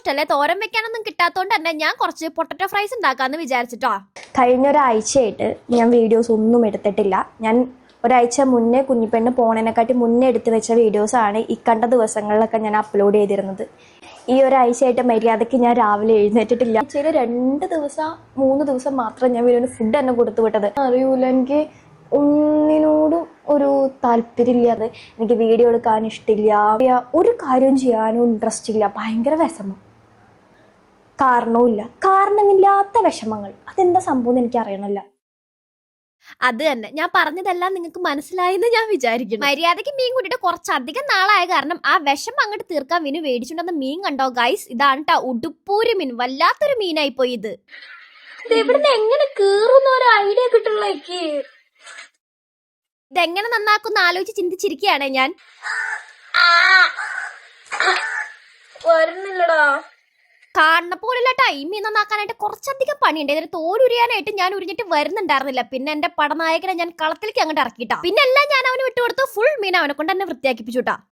ഇഷ്ടമല്ലേ, തോരൻ വെക്കാനൊന്നും കിട്ടാത്തതുകൊണ്ട് തന്നെ ഞാൻ കുറച്ച് പൊട്ടറ്റോ ഫ്രൈസ് ഉണ്ടാക്കാന്ന് വിചാരിച്ചിട്ടോ. കഴിഞ്ഞ ഒരാഴ്ചയായിട്ട് ഞാൻ വീഡിയോസ് ഒന്നും എടുത്തിട്ടില്ല. ഞാൻ ഒരാഴ്ച മുന്നേ കുഞ്ഞിപ്പെണ്ണ് പോണേനെക്കാട്ടി മുന്നേ എടുത്ത് വെച്ച വീഡിയോസാണ് ഈ കണ്ട ദിവസങ്ങളിലൊക്കെ ഞാൻ അപ്ലോഡ് ചെയ്തിരുന്നത്. ഈ ഒരാഴ്ചയായിട്ട് മര്യാദയ്ക്ക് ഞാൻ രാവിലെ എഴുന്നേറ്റിട്ടില്ല. ആഴ്ചയിൽ 2 ദിവസം 3 ദിവസം മാത്രം ഞാൻ വീഡിയോന് ഫുഡ് തന്നെ കൊടുത്തു വിട്ടത്. അറിയൂല, എനിക്ക് ഒന്നിനോടും ഒരു താല്പര്യമില്ലാതെ, എനിക്ക് വീഡിയോ എടുക്കാൻ ഇഷ്ടമില്ല, ഒരു കാര്യം ചെയ്യാനും ഇൻട്രസ്റ്റ് ഇല്ല, ഭയങ്കര വിഷമം. കാരണമില്ലാത്ത വിഷമങ്ങൾ. അതെന്താ സംഭവം എന്ന് എനിക്ക് അറിയണില്ല. അത് തന്നെ, ഞാൻ പറഞ്ഞതെല്ലാം നിങ്ങൾക്ക് മനസ്സിലായെന്ന് ഞാൻ വിചാരിക്കുന്നു. മര്യാദയ്ക്ക് മീൻ കൂട്ടിയിട്ട് കുറച്ചധികം നാളായ കാരണം ആ വിഷം അങ്ങോട്ട് തീർക്കാൻ വിനു മേടിച്ചുകൊണ്ടെന്ന മീൻ കണ്ടോ ഗൈസ്, ഇതാണ് ട്ടാ ഉടുപ്പൂരി മീൻ. വല്ലാത്തൊരു മീനായി പോയി ഇത്. ഇവിടുന്ന് എങ്ങനെ കേറുന്ന ഒരു ഐഡിയ കിട്ടുള്ളേക്ക്. ഇതെങ്ങനെ നന്നാക്കുന്ന ആലോചിച്ച് ചിന്തിച്ചിരിക്കുകയാണ് ഞാൻ. വരുന്നില്ലടാ. കാണുന്ന പോലുള്ള ടൈം നന്നാക്കാനായിട്ട് കുറച്ചധികം പണിയുണ്ട്. ഇതിന് തോലുരിയാനായിട്ട് ഞാൻ ഉരിഞ്ഞിട്ട് വരുന്നുണ്ടായിരുന്നില്ല. പിന്നെ എന്റെ പടനായകനെ ഞാൻ കളത്തിലേക്ക് അങ്ങോട്ട് ഇറക്കിയിട്ടാ. പിന്നെ എല്ലാം ഞാൻ അവന് വിട്ടുകൊടുത്തു. ഫുൾ മീൻ അവനെ കൊണ്ട് തന്നെ വൃത്തിയാക്കിപ്പിച്ചുട്ടാ.